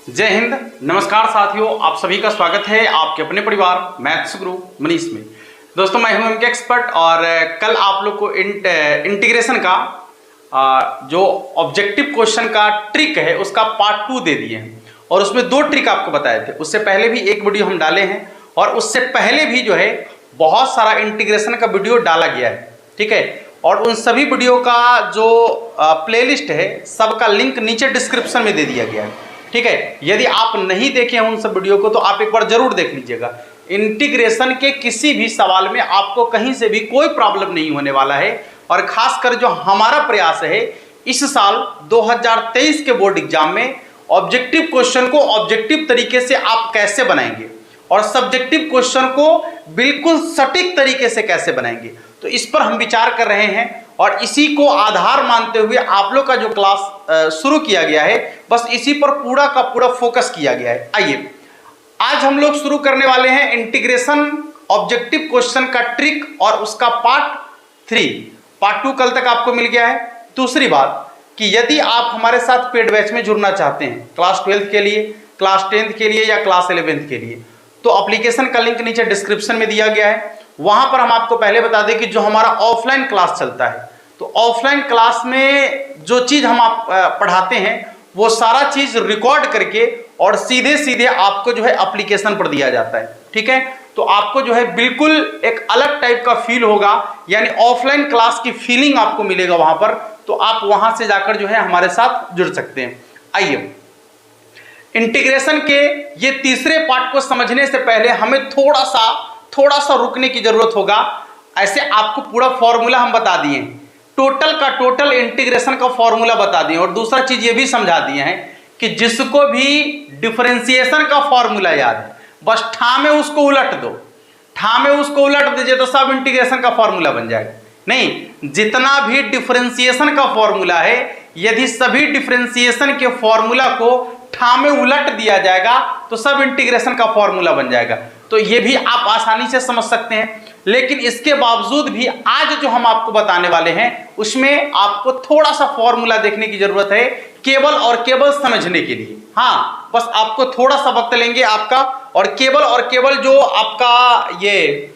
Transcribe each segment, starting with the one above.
जय हिंद, नमस्कार साथियों, आप सभी का स्वागत है आपके अपने परिवार मैथ्स गुरु मनीष में। दोस्तों मैं हूं इनके एक्सपर्ट और कल आप लोग को इंटीग्रेशन का जो ऑब्जेक्टिव क्वेश्चन का ट्रिक है उसका पार्ट 2 दे दिए हैं और उसमें 2 ट्रिक आपको बताए थे। उससे पहले भी एक वीडियो हम डाले हैं और उससे पहले भी जो है बहुत सारा इंटीग्रेशन का वीडियो डाला गया है, ठीक है। और उन सभी वीडियो का जो प्लेलिस्ट है सबका लिंक नीचे डिस्क्रिप्शन में दे दिया गया है, ठीक है। यदि आप नहीं देखे हैं उन सब वीडियो को तो आप एक बार जरूर देख लीजिएगा। इंटीग्रेशन के किसी भी सवाल में आपको कहीं से भी कोई प्रॉब्लम नहीं होने वाला है। और खासकर जो हमारा प्रयास है इस साल 2023 के बोर्ड एग्जाम में ऑब्जेक्टिव क्वेश्चन को ऑब्जेक्टिव तरीके से आप कैसे बनाएंगे और सब्जेक्टिव क्वेश्चन को बिल्कुल सटीक तरीके से कैसे बनाएंगे, तो इस पर हम विचार कर रहे हैं। और इसी को आधार मानते हुए आप लोग का जो क्लास शुरू किया गया है बस इसी पर पूरा का पूरा फोकस किया गया है। आइए आज हम लोग शुरू करने वाले हैं इंटीग्रेशन ऑब्जेक्टिव क्वेश्चन का ट्रिक और उसका पार्ट 3। पार्ट 2 कल तक आपको मिल गया है। दूसरी बात कि यदि आप हमारे साथ पेड बैच में जुड़ना चाहते हैं क्लास 12 के लिए, क्लास 10th के लिए या क्लास 11th के लिए, तो एप्लीकेशन का लिंक नीचे डिस्क्रिप्शन में दिया गया है। वहां पर हम आपको पहले बता दें कि जो हमारा ऑफलाइन क्लास चलता है तो ऑफलाइन क्लास में जो चीज हम आप पढ़ाते हैं वो सारा चीज रिकॉर्ड करके और सीधे सीधे आपको जो है एप्लीकेशन पर दिया जाता है, ठीक है। तो आपको जो है बिल्कुल एक अलग टाइप का फील होगा, यानी ऑफलाइन क्लास की फीलिंग आपको मिलेगा वहां पर। तो आप वहां से जाकर जो है हमारे साथ जुड़ सकते हैं। आइए इंटीग्रेशन के ये तीसरे पार्ट को समझने से पहले हमें थोड़ा सा रुकने की जरूरत होगा। ऐसे आपको पूरा फॉर्मूला हम बता दिए, टोटल का टोटल इंटीग्रेशन का फॉर्मूला बता दिए और दूसरा चीज ये भी समझा दिए हैं कि जिसको भी डिफरेंशिएशन का फॉर्मूला याद है बस ठा में उसको उलट दो, ठा में उसको उलट दीजिए तो सब इंटीग्रेशन का फॉर्मूला बन जाएगा। नहीं, जितना भी डिफरेंशिएशन का फॉर्मूला है यदि सभी डिफरेंशिएशन के फॉर्मूला को ठा में उलट दिया जाएगा तो सब इंटीग्रेशन का फॉर्मूला बन जाएगा। तो ये भी आप आसानी से समझ सकते हैं। लेकिन इसके बावजूद भी आज जो हम आपको बताने वाले हैं उसमें आपको थोड़ा सा फॉर्मूला देखने की जरूरत है, केवल और केवल समझने के लिए। हाँ, बस आपको थोड़ा सा वक्त लेंगे आपका और केवल जो आपका ये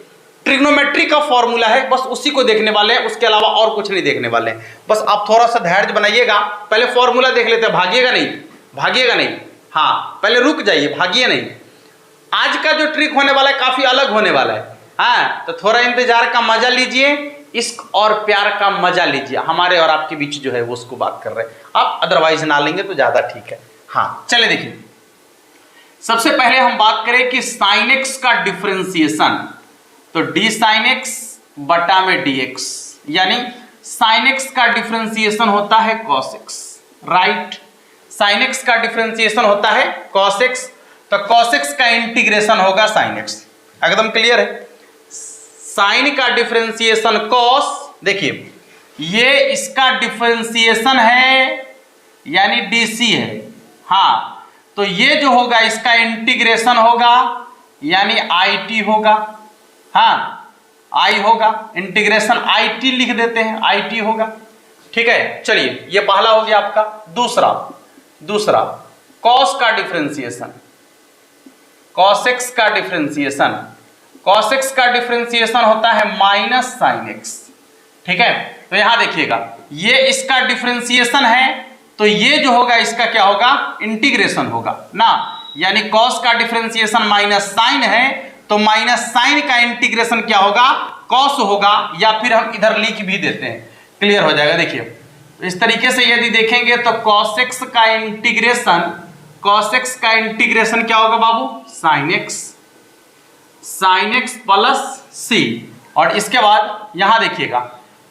ट्रिग्नोमेट्री का फॉर्मूला है बस उसी को देखने वाले हैं, उसके अलावा और कुछ नहीं देखने वाले हैं। बस आप थोड़ा सा धैर्य बनाइएगा, पहले फॉर्मूला देख लेते हैं। भागिएगा नहीं, हाँ पहले रुक जाइए, भागिए नहीं। आज का जो ट्रिक होने वाला है काफी अलग होने वाला है। हाँ, तो थोड़ा इंतजार का मजा लीजिए, इश्क और प्यार का मजा लीजिए। हमारे और आपके बीच जो है वो उसको बात कर रहे हैं, आप अदरवाइज ना लेंगे तो ज्यादा ठीक है। हाँ चले देखिए, सबसे पहले हम बात करें कि साइन एक्स का डिफरेंशिएशन, तो डी साइन एक्स बटा में डी एक्स, यानी साइन एक्स का डिफरेंशिएशन होता है cos x, right. Sine x का डिफरेंशिएशन होता है कॉस एक्स, तो कॉस एक्स का इंटीग्रेशन होगा साइन एक्स। एकदम क्लियर है। साइन का डिफरेंशिएशन कॉस, देखिए ये इसका डिफरेंशिएशन है यानी डीसी है। हाँ, तो ये जो होगा इसका इंटीग्रेशन होगा यानी आईटी होगा। हाँ, आई होगा, इंटीग्रेशन आईटी लिख देते हैं, आईटी होगा, ठीक है। चलिए ये पहला हो गया आपका। दूसरा कॉस का डिफरेंशिएशन, कॉस एक्स का डिफरेंशिएशन, कॉस एक्स का डिफरेंशिएशन होता है माइनस साइन एक्स, ठीक है। तो यहां देखिएगा ये इसका डिफरेंशिएशन है तो ये जो होगा इसका क्या होगा, इंटीग्रेशन होगा ना, यानी कॉस का डिफरेंशिएशन माइनस साइन है तो माइनस साइन का इंटीग्रेशन क्या होगा, कॉस होगा, या फिर हम इधर लिख भी देते हैं, क्लियर हो जाएगा। देखिए इस तरीके से यदि देखेंगे तो कॉस एक्स का इंटीग्रेशन, कॉस एक्स का इंटीग्रेशन क्या होगा बाबू, साइन एक्स प्लस सी। और इसके बाद यहां देखिएगा,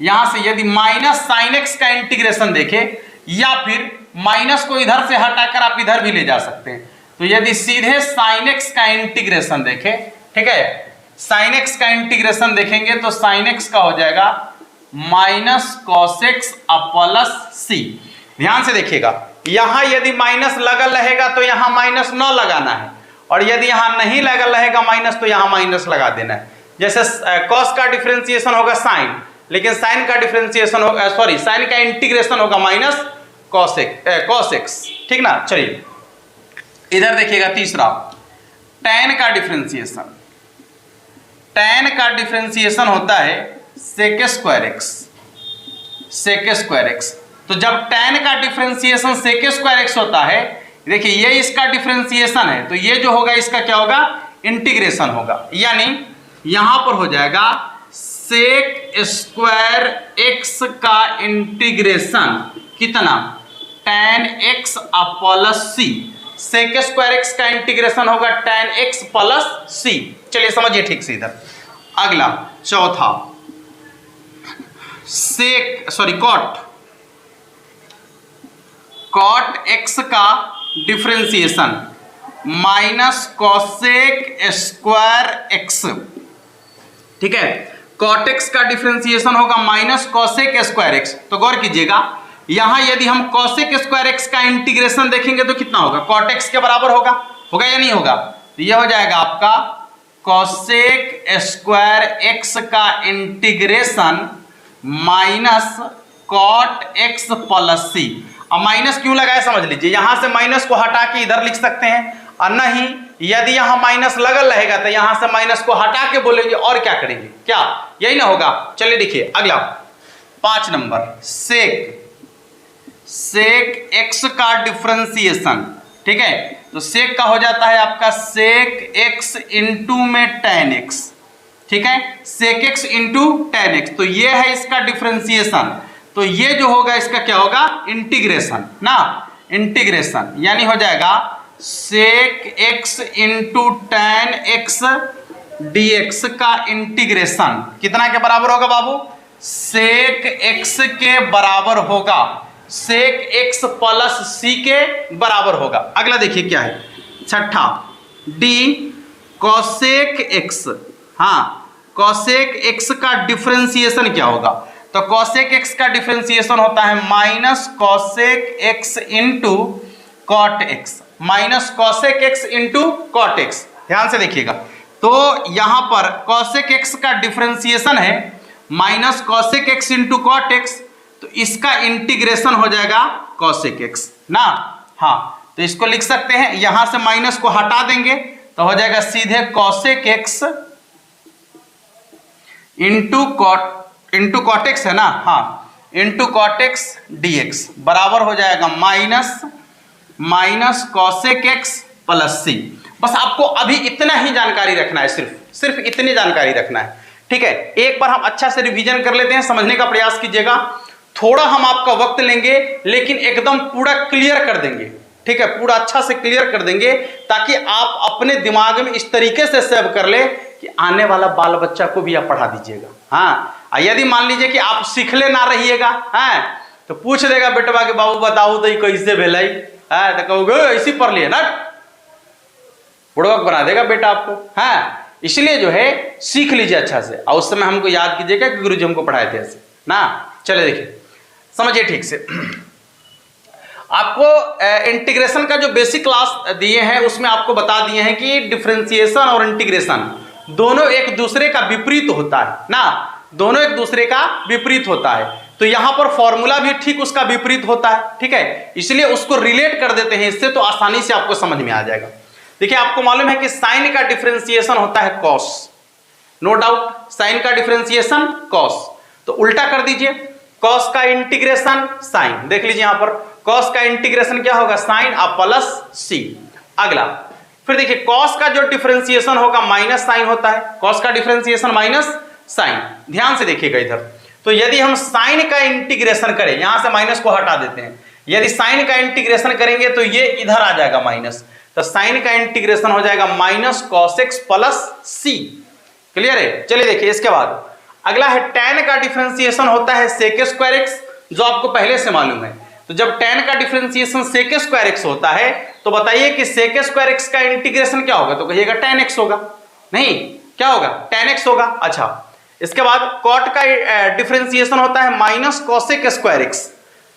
यहां से यदि माइनस साइन एक्स का इंटीग्रेशन देखें या फिर माइनस को इधर से हटाकर आप इधर भी ले जा सकते हैं, तो यदि सीधे साइन एक्स का इंटीग्रेशन देखें, ठीक है, साइन एक्स का इंटीग्रेशन देखेंगे तो साइन एक्स का हो जाएगा माइनस कॉस एक्स प्लस सी। ध्यान से देखिएगा, यहां यदि माइनस लगल रहेगा तो यहां माइनस न लगाना है और यदि यहां नहीं लगल रहेगा माइनस तो यहां माइनस लगा देना है। जैसे कॉस का डिफरेंशिएशन होगा साइन, लेकिन साइन का डिफरेंशिएशन होगा साइन का इंटीग्रेशन होगा माइनस कॉस एक्स, ठीक ना। चलिए इधर देखिएगा तीसरा, tan का डिफरेंशिएशन। tan का डिफरेंशिएशन होता है sec square x, sec square x. तो जब tan का डिफरेंशिएशन sec स्क्वायर एक्स होता है, देखिए ये इसका डिफरेंशिएशन है, तो ये जो होगा इसका क्या होगा, इंटीग्रेशन होगा। यानी यहां पर हो जाएगा sec स्क्वायर एक्स का इंटीग्रेशन कितना, tan x प्लस सी। sec स्क्वायर एक्स का इंटीग्रेशन होगा tan x प्लस सी। चलिए समझिए ठीक से इधर। अगला चौथा, cot x का differentiation minus cosec square x. ठीक है, cot x का डिफरेंशिएशन होगा माइनस कॉसेक स्क्वायर एक्स। तो गौर कीजिएगा, यहां यदि हम कॉसेक स्क्वायर एक्स का इंटीग्रेशन देखेंगे तो कितना होगा, cot x के बराबर होगा, होगा या नहीं होगा। तो यह हो जाएगा आपका कॉसेक स्क्वायर एक्स का integration minus cot x plus C. अब माइनस क्यों लगाए समझ लीजिए, यहां से माइनस को हटा के इधर लिख सकते हैं, और नहीं यदि यहां माइनस लगल रहेगा तो यहां से माइनस को हटा के बोलेंगे, और क्या करेंगे, क्या यही ना होगा। चलिए देखिए अगला 5 नंबर, सेक एक्स का डिफरेंशिएशन। ठीक है, तो सेक का हो जाता है आपका सेक एक्स इंटू में tan x। ठीक है, sec X into tan x, तो ये है इसका डिफरेंशिएशन। तो ये जो होगा इसका क्या होगा, इंटीग्रेशन ना, इंटीग्रेशन। यानी हो जाएगा sec X into tan x dx का इंटीग्रेशन कितना के बराबर होगा बाबू, सेक एक्स के बराबर होगा, सेक एक्स प्लस सी के बराबर होगा। अगला देखिए क्या है, छठा, डी कॉसेक एक्स। हाँ, कॉसेक एक्स का डिफरेंशिएशन क्या होगा, तो कॉसेक एक्स का डिफरेंशिएशन होता है minus cosec X into cot X, minus cosec X into cot X. ध्यान से देखिएगा, तो यहां पर कॉसेक एक्स का डिफरेंशिएशन है minus cosec X into cot X, तो इसका इंटीग्रेशन हो जाएगा कॉसेक एक्स ना। हाँ, तो इसको लिख सकते हैं, यहां से माइनस को हटा देंगे तो हो जाएगा सीधे cosec X into cot X है ना, हाँ, इंटू कॉट एक्स डीएक्स बराबर हो जाएगा माइनस कॉसेक एक्स प्लस सी। बस आपको अभी इतना ही जानकारी रखना है, सिर्फ इतनी जानकारी रखना है। ठीक है, एक बार हम अच्छा से रिवीजन कर लेते हैं, समझने का प्रयास कीजिएगा। थोड़ा हम आपका वक्त लेंगे लेकिन एकदम पूरा क्लियर कर देंगे। ठीक है, पूरा अच्छा से क्लियर कर देंगे ताकि आप अपने दिमाग में इस तरीके से सेव कर ले कि आने वाला बाल बच्चा को भी आप पढ़ा दीजिएगा। हाँ, यदि मान लीजिए कि आप सीखले ना रहिएगा, हाँ, तो पूछ देगा बेटवा के बाबू बताओ तो कैसे भेलाई, हाँ, तो कहोगे ऐसी पढ़ लिए ना, बुड़वक बना देगा बेटा आपको। हाँ, इसलिए जो है सीख लीजिए अच्छा से, और उस समय हमको याद कीजिएगा कि गुरुजी हमको पढ़ाए थे ऐसे ना। चले देखिए, समझिए ठीक से। आपको इंटीग्रेशन का जो बेसिक क्लास दिए हैं उसमें आपको बता दिए हैं कि डिफरेंशिएशन और इंटीग्रेशन दोनों एक दूसरे का विपरीत होता है ना, दोनों एक दूसरे का विपरीत होता है। तो यहां पर फॉर्मूला भी ठीक उसका विपरीत होता है। ठीक है, इसलिए उसको रिलेट कर देते हैं इससे, तो आसानी से आपको समझ में आ जाएगा। देखिए, आपको मालूम है कि साइन का डिफरेंशिएशन होता है कॉस, नो डाउट, साइन का डिफरेंशिएशन कॉस। तो उल्टा कर दीजिए, कॉस का इंटीग्रेशन साइन। देख लीजिए यहां पर कॉस का इंटीग्रेशन क्या होगा, साइन प्लस सी। अगला फिर देखिए, कॉस का जो डिफरेंशिएशन होगा माइनस साइन होता है, कॉस का डिफरेंशिएशन माइनस साइन। ध्यान से देखिएगा इधर, तो यदि हम साइन का इंटीग्रेशन करें, यहां से माइनस को हटा देते हैं, यदि साइन का इंटीग्रेशन करेंगे तो ये इधर आ जाएगा माइनस, तो साइन का इंटीग्रेशन हो जाएगा माइनस कॉस एक्स प्लस सी। क्लियर है। चलिए देखिए, इसके बाद अगला है tan का डिफरेंशिएशन होता है सेक स्क्वायर एक्स, जो आपको पहले से मालूम है। तो जब tan का डिफरेंशिएशन सेक स्क्वायर एक्स होता है तो बताइए कि सेक स्क्वायर एक्स का इंटीग्रेशन क्या होगा, तो कहिएगा tan x होगा, नहीं क्या होगा, tan x होगा। अच्छा, इसके बाद cot का डिफरेंशिएशन होता है minus cosec square x,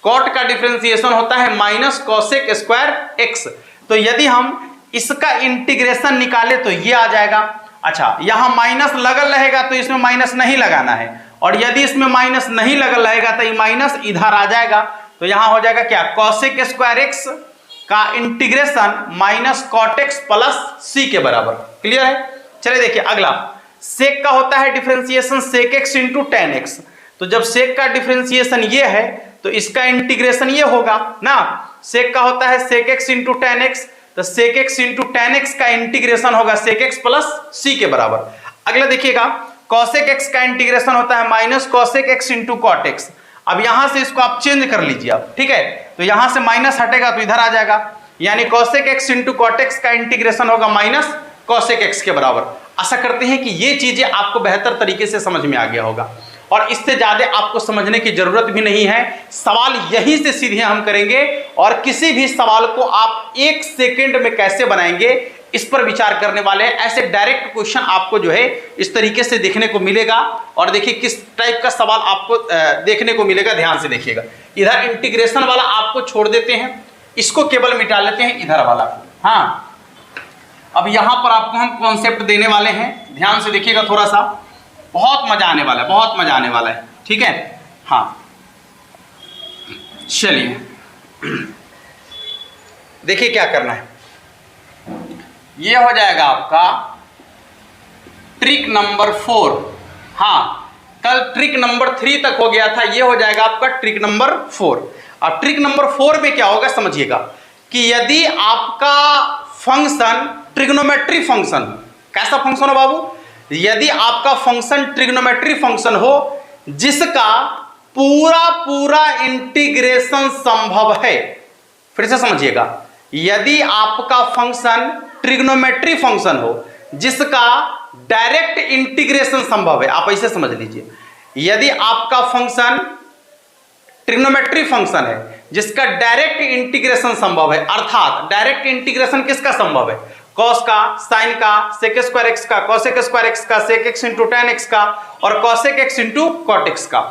cot का डिफरेंशिएशन होता है माइनस कॉसेक स्क्वायर एक्स। तो यदि हम इसका इंटीग्रेशन निकाले तो ये आ जाएगा। अच्छा, यहां माइनस लगल रहेगा तो इसमें माइनस नहीं लगाना है, और यदि इसमें माइनस नहीं लगल रहेगा तो ये माइनस इधर आ जाएगा। तो यहां हो जाएगा क्या, कॉसेक स्क्वायर एक्स का integration minus cot X plus C के बराबर। क्लियर है? चलिए देखिए अगला, सेक का होता है differentiation sec X into tan X. तो जब सेक का डिफरेंशिएशन ये है तो इसका इंटीग्रेशन ये होगा ना, सेक का होता है sec X into tan X, तो sec X into tan X का इंटीग्रेशन होगा सेक एक्स प्लस सी के बराबर। अगला देखिएगा, कॉसेक एक्स का इंटीग्रेशन होता है minus cosec X into cot X. अब यहां से इसको आप चेंज कर लीजिए आप, ठीक है, तो यहां से माइनस हटेगा तो इधर आ जाएगा, यानी cosec X into cot X का इंटीग्रेशन होगा माइनस कॉसेक एक्स के बराबर। आशा करते हैं कि ये चीजें आपको बेहतर तरीके से समझ में आ गया होगा और इससे ज्यादा आपको समझने की जरूरत भी नहीं है। सवाल यहीं से सीधे हम करेंगे और किसी भी सवाल को आप 1 सेकंड में कैसे बनाएंगे इस पर विचार करने वाले हैं। ऐसे डायरेक्ट क्वेश्चन आपको जो है इस तरीके से देखने को मिलेगा और देखिए किस टाइप का सवाल आपको देखने को मिलेगा, ध्यान से देखिएगा। इधर इंटीग्रेशन वाला आपको छोड़ देते हैं, इसको केवल मिटा लेते हैं इधर वाला। हाँ, अब यहां पर आपको हम कॉन्सेप्ट देने वाले हैं, ध्यान से देखिएगा थोड़ा सा, बहुत मजा आने वाला है, बहुत मजा आने वाला है, ठीक है। हाँ चलिए देखिए क्या करना है, ये हो जाएगा आपका ट्रिक नंबर 4। हाँ, कल ट्रिक नंबर 3 तक हो गया था, ये हो जाएगा आपका ट्रिक नंबर 4। अब ट्रिक नंबर 4 में क्या होगा समझिएगा कि यदि आपका फंक्शन ट्रिग्नोमेट्री फंक्शन, कैसा फंक्शन हो बाबू, यदि आपका फंक्शन ट्रिग्नोमेट्री फंक्शन हो जिसका पूरा पूरा इंटीग्रेशन संभव है, फिर से समझिएगा, यदि आपका फंक्शन ट्रिग्नोमेट्री फंक्शन हो जिसका डायरेक्ट इंटीग्रेशन संभव है, आप ऐसे समझ लीजिए, यदि आपका फंक्शन ट्रिग्नोमेट्री फंक्शन है जिसका डायरेक्ट इंटीग्रेशन संभव है, अर्थात डायरेक्ट इंटीग्रेशन किसका संभव है, कॉस का, साइन का, सेक स्क्वायर एक्स का, कॉसेक स्क्वायर एक्स का, sec X into tan X का और cosec X into cot X का,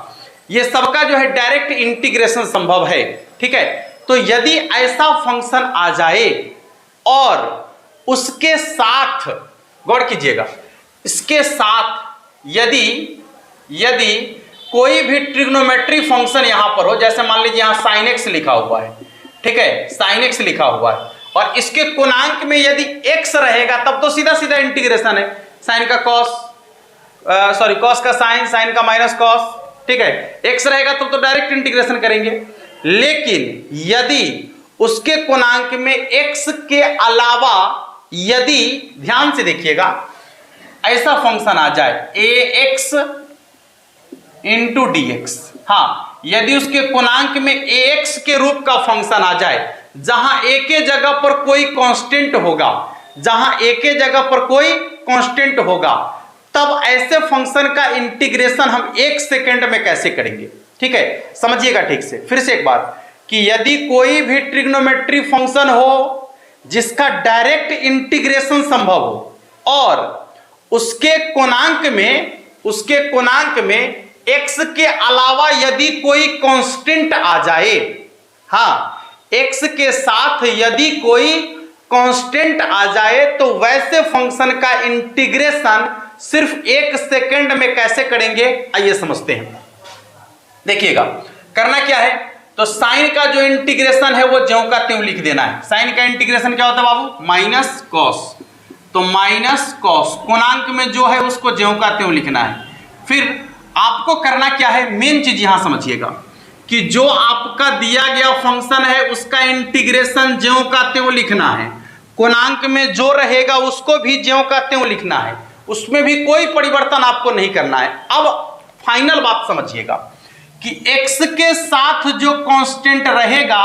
ये सबका जो है डायरेक्ट इंटीग्रेशन संभव है, ठीक है। तो यदि ऐसा फंक्शन आ जाए और उसके साथ गौर कीजिएगा, इसके साथ यदि कोई भी ट्रिग्नोमेट्री फंक्शन यहां पर हो, जैसे मान लीजिए यहां साइन एक्स लिखा हुआ है, ठीक है, साइन एक्स लिखा हुआ है और इसके कोणांक में यदि x रहेगा तब तो सीधा सीधा इंटीग्रेशन है, साइन का कॉस, कॉस का साइन, साइन का माइनस कॉस, ठीक है, x रहेगा तब तो डायरेक्ट इंटीग्रेशन करेंगे। लेकिन यदि उसके कोणांक में x के अलावा यदि, ध्यान से देखिएगा, ऐसा फंक्शन आ जाए ax इंटू dx, हाँ, यदि उसके कोणांक में ax के रूप का फंक्शन आ जाए जहां एक ही जगह पर कोई कांस्टेंट होगा, तब ऐसे फंक्शन का इंटीग्रेशन हम 1 सेकंड में कैसे करेंगे, ठीक है, समझिएगा ठीक से। फिर से एक बार कि यदि कोई भी ट्रिग्नोमेट्री फंक्शन हो जिसका डायरेक्ट इंटीग्रेशन संभव हो और उसके कोणांक में x के अलावा यदि कोई कांस्टेंट आ जाए, हाँ, x के साथ यदि कोई कांस्टेंट आ जाए तो वैसे फंक्शन का इंटीग्रेशन सिर्फ 1 सेकंड में कैसे करेंगे, आइए समझते हैं। देखिएगा करना क्या है, तो साइन का जो इंटीग्रेशन है वो ज्यों का त्यों लिख देना है। साइन का इंटीग्रेशन क्या होता है बाबू, माइनस कॉस, तो माइनस कॉस कोणांक में जो है उसको ज्यों का त्यों लिखना है। फिर आपको करना क्या है, मेन चीज यहां समझिएगा कि जो आपका दिया गया फंक्शन है उसका इंटीग्रेशन ज्यों का त्यों लिखना है, कोणांक में जो रहेगा उसको भी ज्यों का त्यों लिखना है, उसमें भी कोई परिवर्तन आपको नहीं करना है। अब फाइनल बात समझिएगा कि x के साथ जो कांस्टेंट रहेगा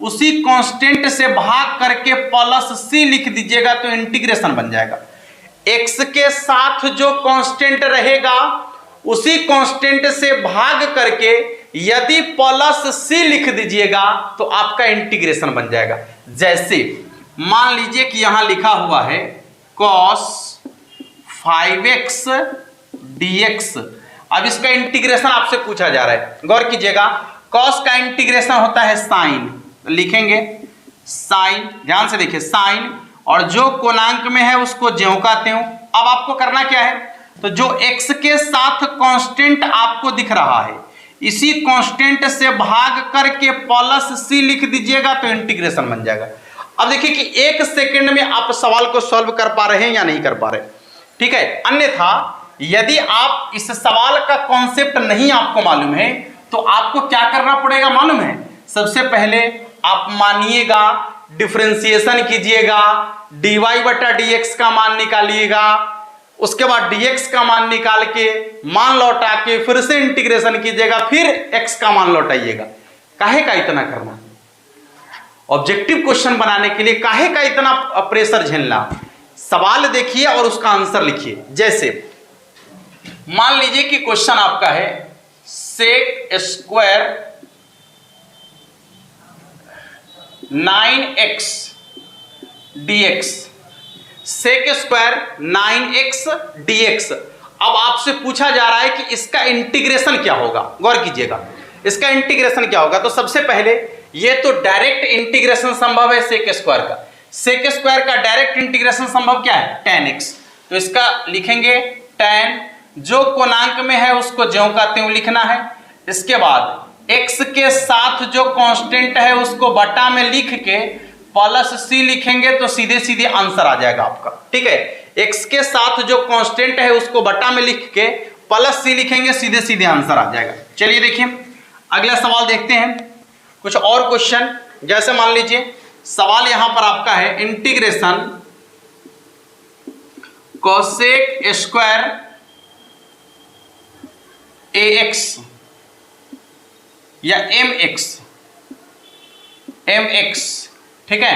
उसी कांस्टेंट से भाग करके प्लस c लिख दीजिएगा तो इंटीग्रेशन बन जाएगा। x के साथ जो कांस्टेंट रहेगा उसी कांस्टेंट से भाग करके यदि प्लस c लिख दीजिएगा तो आपका इंटीग्रेशन बन जाएगा। जैसे मान लीजिए कि यहां लिखा हुआ है cos 5x dx, अब इसका इंटीग्रेशन आपसे पूछा जा रहा है, गौर कीजिएगा, cos का इंटीग्रेशन होता है साइन, लिखेंगे साइन, ध्यान से देखिए साइन, और जो कोणांक में है उसको ज्यों का त्यों। अब आपको करना क्या है, तो जो x के साथ कांस्टेंट आपको दिख रहा है इसी कांस्टेंट से भाग करके प्लस c लिख दीजिएगा तो इंटीग्रेशन बन जाएगा। अब देखिए कि 1 सेकंड में आप सवाल को सॉल्व कर पा रहे हैं या नहीं कर पा रहे, ठीक है। अन्यथा यदि आप इस सवाल का कॉन्सेप्ट नहीं आपको मालूम है तो आपको क्या करना पड़ेगा मालूम है? सबसे पहले आप मानिएगा, डिफरेंशिएशन कीजिएगा, dy बटा dx का मान निकालिएगा, उसके बाद dx का मान निकाल के मान लौटा के फिर से इंटीग्रेशन कीजिएगा, फिर x का मान लौटाइएगा। काहे का इतना करना? ऑब्जेक्टिव क्वेश्चन बनाने के लिए काहे का इतना प्रेशर झेलना? सवाल देखिए और उसका आंसर लिखिए। जैसे मान लीजिए कि क्वेश्चन आपका है sec square 9x dx, sec square 9x dx। अब आपसे पूछा जा रहा है कि इसका इंटीग्रेशन क्या होगा। गौर कीजिएगा, इसका इंटीग्रेशन क्या होगा। तो सबसे पहले ये तो डायरेक्ट इंटीग्रेशन संभव है सेक स्क्वायर का। सेक स्क्वायर का डायरेक्ट इंटीग्रेशन संभव क्या है? tan x। तो इसका लिखेंगे tan, जो कोणांक में है उसको ज्यों का त्यों लिखना है। इसके बाद x के साथ जो कांस्टेंट है उसको बटा में लिख के प्लस c लिखेंगे तो सीधे सीधे आंसर आ जाएगा आपका, ठीक है। x के साथ जो कांस्टेंट है उसको बटा में लिख के प्लस c लिखेंगे, सीधे सीधे आंसर आ जाएगा। चलिए देखिए अगला सवाल देखते हैं, कुछ और क्वेश्चन। जैसे मान लीजिए सवाल यहां पर आपका है इंटीग्रेशन कोसेक स्क्वायर ax या mx, ठीक है,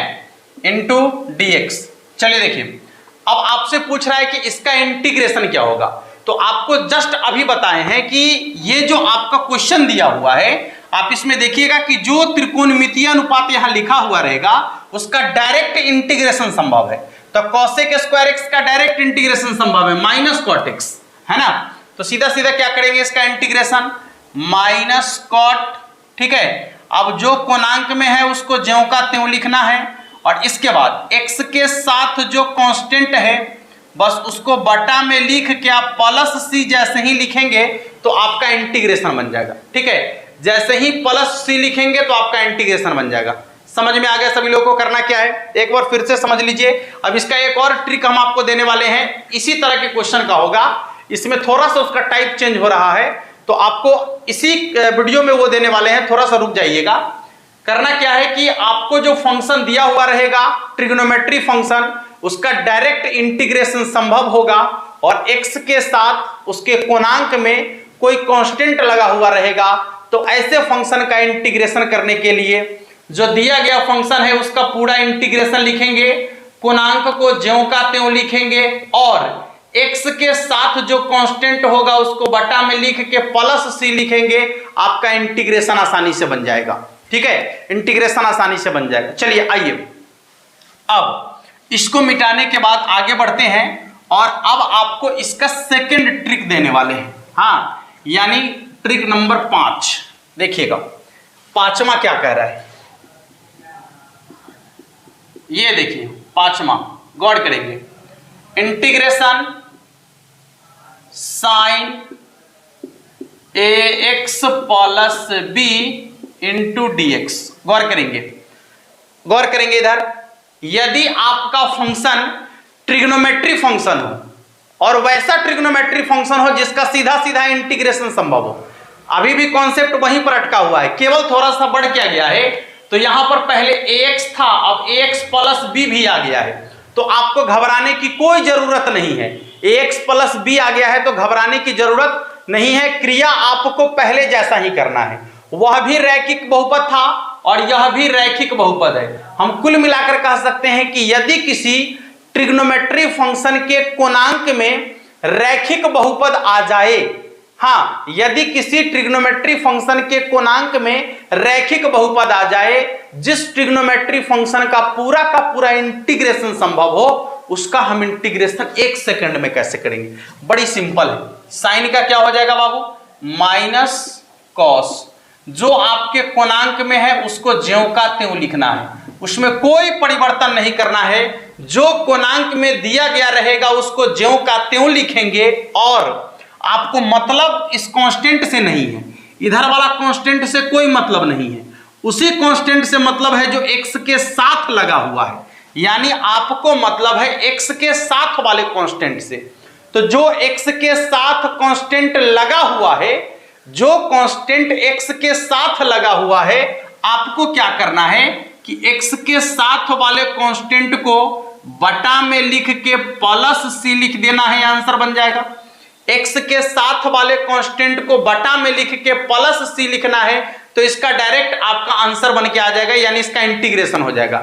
इंटू dx। चलिए देखिए अब आपसे पूछ रहा है कि इसका इंटीग्रेशन क्या होगा। तो आपको जस्ट अभी बताए हैं कि ये जो आपका क्वेश्चन दिया हुआ है, आप इसमें देखिएगा कि जो त्रिकोणमितीय अनुपात यहां लिखा हुआ रहेगा उसका डायरेक्ट इंटीग्रेशन संभव है। तो कोसेक स्क्वायर x का डायरेक्ट इंटीग्रेशन संभव है माइनस कॉट x, है ना। तो सीधा सीधा क्या करेंगे इसका इंटीग्रेशन माइनस कॉट, ठीक है। अब जो कोणांक में है उसको ज्यों का त्यों लिखना है और इसके बाद x के साथ जो कांस्टेंट है बस उसको बटा में लिख के आप प्लस c जैसे ही लिखेंगे तो आपका इंटीग्रेशन बन जाएगा, ठीक है। जैसे ही प्लस c लिखेंगे तो आपका इंटीग्रेशन बन जाएगा। समझ में आ गया सभी लोगों को करना क्या है? एक बार फिर से समझ लीजिए। अब इसका एक और ट्रिक हम आपको देने वाले हैं, इसी तरह के क्वेश्चन का होगा, इसमें थोड़ा सा उसका टाइप चेंज हो रहा है तो आपको इसी वीडियो में वो देने वाले हैं, थोड़ा सा रुक जाइएगा। करना क्या है कि आपको जो फंक्शन दिया हुआ रहेगा ट्रिग्नोमेट्री फंक्शन, उसका डायरेक्ट इंटीग्रेशन संभव होगा और x के साथ उसके कोणांक में कोई कांस्टेंट लगा हुआ रहेगा। तो ऐसे फंक्शन का इंटीग्रेशन करने के लिए जो दिया गया फंक्शन है उसका पूरा इंटीग्रेशन लिखेंगे, कोणांक को ज्यों का त्यों लिखेंगे और x के साथ जो कांस्टेंट होगा उसको बटा में लिख के प्लस c लिखेंगे, आपका इंटीग्रेशन आसानी से बन जाएगा, ठीक है। इंटीग्रेशन आसानी से बन जाएगा। चलिए आइए अब इसको मिटाने के बाद आगे बढ़ते हैं और अब आपको इसका सेकंड ट्रिक देने वाले हैं, हाँ, यानी ट्रिक नंबर 5। देखिएगा पांचवा क्या कह रहा है, ये देखिए पांचवा, गौर करेंगे। Integration sine ax plus b into dx। गौर करेंगे इधर। यदि आपका फंक्शन ट्रिग्नोमेट्री फंक्शन हो और वैसा ट्रिग्नोमेट्री फंक्शन हो जिसका सीधा सीधा इंटीग्रेशन संभव हो, अभी भी कॉन्सेप्ट वहीं पर अटका हुआ है, केवल थोड़ा सा बढ़ क्या गया है। तो यहां पर पहले ax था, अब ax प्लस b भी आ गया है, तो आपको घबराने की कोई जरूरत नहीं है। ax प्लस b आ गया है तो घबराने की जरूरत नहीं है। क्रिया आपको पहले जैसा ही करना है, वह भी रैखिक बहुपद था और यह भी रैखिक बहुपद है। हम कुल मिलाकर कह सकते हैं कि यदि किसी ट्रिग्नोमेट्री फंक्शन के कोणांक में रैखिक बहुपद आ जाए, हाँ, यदि किसी ट्रिग्नोमेट्री फंक्शन के कोणांक में रैखिक बहुपद आ जाए, जिस ट्रिग्नोमेट्री फंक्शन का पूरा इंटीग्रेशन संभव हो, उसका हम इंटीग्रेशन 1 सेकंड में कैसे करेंगे? बड़ी सिंपल है। साइन का क्या हो जाएगा बाबू? Minus cos. जो आपके कोणांक में है उसको ज्यों का त्यों लिखना है, उसमें कोई परिवर्तन नहीं करना है। जो कोणांक में दिया गया रहेगा उसको ज्यों का त्यों लिखेंगे और आपको मतलब इस कांस्टेंट से नहीं है, इधर वाला कांस्टेंट से कोई मतलब नहीं है, उसी कांस्टेंट से मतलब है जो x के साथ लगा हुआ है, यानी आपको मतलब है x के साथ वाले कांस्टेंट से। तो जो x के साथ कांस्टेंट लगा हुआ है, जो कांस्टेंट x के साथ लगा हुआ है, आपको क्या करना है कि x के साथ वाले कांस्टेंट को बटा में लिख के प्लस c लिख देना है, आंसर बन जाएगा। x के साथ वाले कांस्टेंट को बटा में लिख के प्लस c लिखना है, तो इसका डायरेक्ट आपका आंसर बन के आ जाएगा, यानी इसका इंटीग्रेशन हो जाएगा।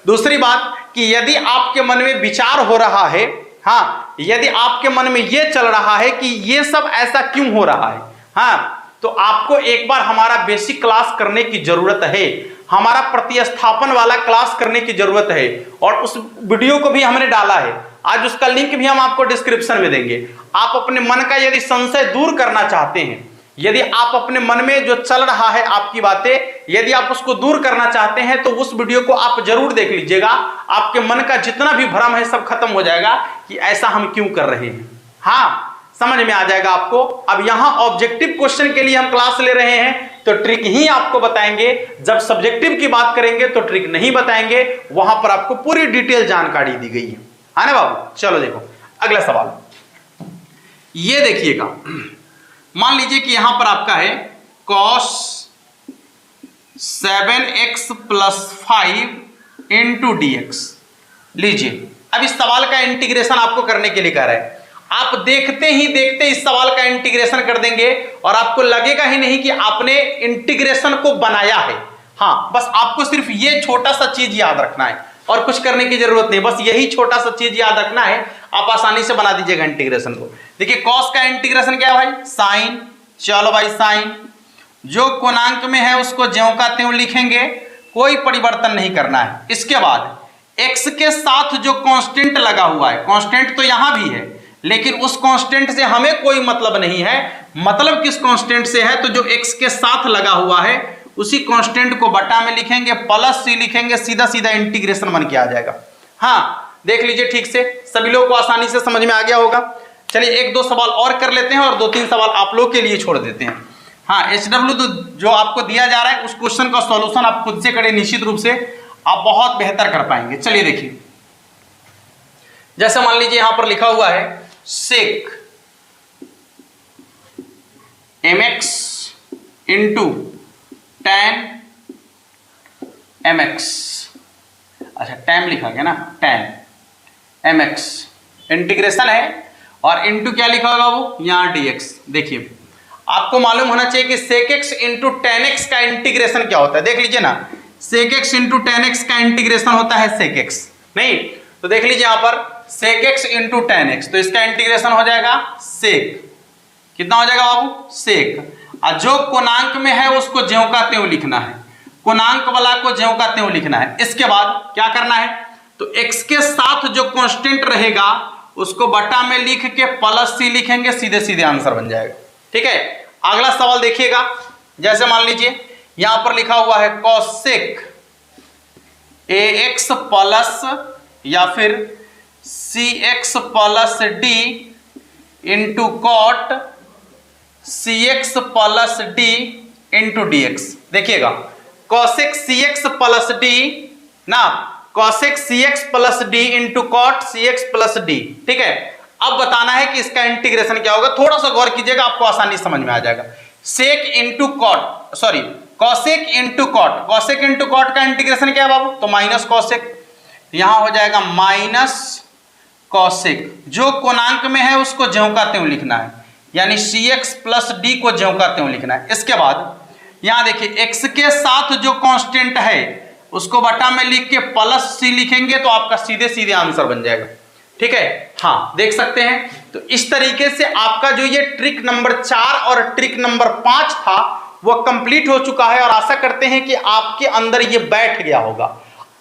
दूसरी बात कि यदि आपके मन में विचार हो रहा है, हाँ, यदि आपके मन में यह चल रहा है कि ये सब ऐसा क्यों हो रहा है, हाँ, तो आपको एक बार हमारा बेसिक क्लास करने की जरूरत है, हमारा प्रतिस्थापन वाला क्लास करने की जरूरत है, और उस वीडियो को भी हमने डाला है, आज उसका लिंक भी हम आपको डिस्क्रिप्शन में देंगे। आप अपने मन का यदि संशय दूर करना चाहते हैं, यदि आप अपने मन में जो चल रहा है आपकी बातें, यदि आप उसको दूर करना चाहते हैं, तो उस वीडियो को आप जरूर देख लीजिएगा। आपके मन का जितना भी भ्रम है सब खत्म हो जाएगा कि ऐसा हम क्यों कर रहे हैं, हाँ, समझ में आ जाएगा आपको। अब यहां ऑब्जेक्टिव क्वेश्चन के लिए हम क्लास ले रहे हैं, तो ट्रिक ही आपको बताएंगे। जब सब्जेक्टिव की बात करेंगे तो ट्रिक नहीं बताएंगे, वहां पर आपको पूरी डिटेल जानकारी दी गई है ना बाबू। चलो देखो अगला सवाल, ये देखिएगा, मान लीजिए कि यहां पर आपका है cos 7x + 5 इंटू dx। लीजिए, अब इस सवाल का इंटीग्रेशन आपको करने के लिए कह रहा है। आप देखते ही देखते इस सवाल का इंटीग्रेशन कर देंगे और आपको लगेगा ही नहीं कि आपने इंटीग्रेशन को बनाया है। हाँ, बस आपको सिर्फ ये छोटा सा चीज याद रखना है और कुछ करने की जरूरत नहीं, बस यही छोटा सा चीज याद रखना है, आप आसानी से बना दीजिएगा इंटीग्रेशन को। देखिए कॉस का इंटीग्रेशन क्या है भाई, साइन। चलो भाई साइन, जो कोणांक में है उसको ज्यों का त्यों लिखेंगे, कोई परिवर्तन नहीं करना है। इसके बाद x के साथ जो कांस्टेंट लगा हुआ है, कांस्टेंट तो यहां भी है लेकिन उस कांस्टेंट से हमें कोई मतलब नहीं है, मतलब किस कांस्टेंट से है, तो जो x के साथ लगा हुआ है उसी कांस्टेंट को बटा में लिखेंगे, प्लस c लिखेंगे, सीधा सीधा इंटीग्रेशन बन के आ जाएगा। हाँ, देख लीजिए ठीक से, सभी लोगों को आसानी से समझ में आ गया होगा। चलिए एक दो सवाल और कर लेते हैं और दो तीन सवाल आप लोग के लिए छोड़ देते हैं। हाँ, HW जो आपको दिया जा रहा है उस क्वेश्चन का सॉल्यूशन आप खुद से करें, निश्चित रूप से आप बहुत बेहतर कर पाएंगे। चलिए देखिए, जैसे मान लीजिए यहां पर लिखा हुआ है sec mx into tan mx। अच्छा, टैम लिखा गया ना, tan mx इंटीग्रेशन है, और इंटू क्या लिखा होगा वो, यहां dx। देखिए आपको मालूम होना चाहिए कि sec x into tan x का इंटीग्रेशन क्या होता है। देख लीजिए ना, sec x into tan x का इंटीग्रेशन होता है sec x, नहीं तो देख लीजिए यहां पर sec x into tan x, तो इसका इंटीग्रेशन हो जाएगा sec, कितना हो जाएगा बाबू, sec। और जो कोणांक में है उसको ज्यों का त्यों लिखना है, कोणांक वाला को ज्यों का त्यों लिखना है। इसके बाद क्या करना है, तो x के साथ जो कांस्टेंट रहेगा उसको बटा में लिख के प्लस c लिखेंगे, सीधे सीधे आंसर बन जाएगा। ठीक है, अगला सवाल देखिएगा, जैसे मान लीजिए यहां पर लिखा हुआ है cosec ax प्लस या फिर cx plus d into cot cx plus d into dx। देखिएगा cosec cx प्लस d ना, cosec cx plus d into cot cx plus d। ठीक है, अब बताना है कि इसका इंटीग्रेशन क्या होगा, थोड़ा सा गौर कीजिएगा, आपको आसानी समझ में आ जाएगा। sec into cot, sorry cosec into cot, cosec into cot का इंटीग्रेशन क्या है बाबू, तो माइनस cosec, यहां हो जाएगा माइनस cosec। जो कोणांक में है उसको ज्यों का त्यों लिखना है, यानी cx प्लस d को ज्यों का त्यों लिखना है। इसके बाद यहां देखिए x के साथ जो कांस्टेंट है उसको बटा में लिख के प्लस c लिखेंगे, तो आपका सीधे सीधे आंसर बन जाएगा। ठीक है, हाँ देख सकते हैं। तो इस तरीके से आपका जो ये ट्रिक नंबर 4 और ट्रिक नंबर 5 था वो कंप्लीट हो चुका है, और आशा करते हैं कि आपके अंदर ये बैठ गया होगा।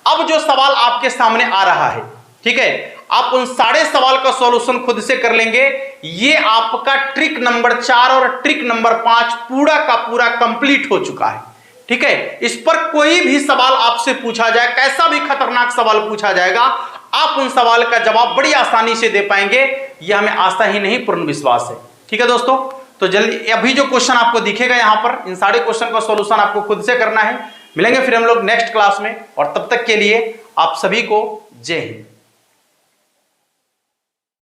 अब जो सवाल आपके सामने आ रहा है, ठीक है, आप उन सारे सवाल का सॉल्यूशन खुद से कर लेंगे। ये आपका ट्रिक नंबर 4 और ट्रिक नंबर 5 पूरा का पूरा कंप्लीट हो चुका है। ठीक है, इस पर कोई भी सवाल आपसे पूछा जाए, कैसा भी खतरनाक सवाल पूछा जाएगा, आप उन सवाल का जवाब बड़ी आसानी से दे पाएंगे, यह हमें आशा ही नहीं पूर्ण विश्वास है। ठीक है दोस्तों, तो जल्दी अभी जो क्वेश्चन आपको दिखेगा यहां पर, इन सारे क्वेश्चन का सॉल्यूशन आपको खुद से करना है। मिलेंगे फिर हम लोग नेक्स्ट क्लास में, और तब तक के लिए आप सभी को जय हिंद।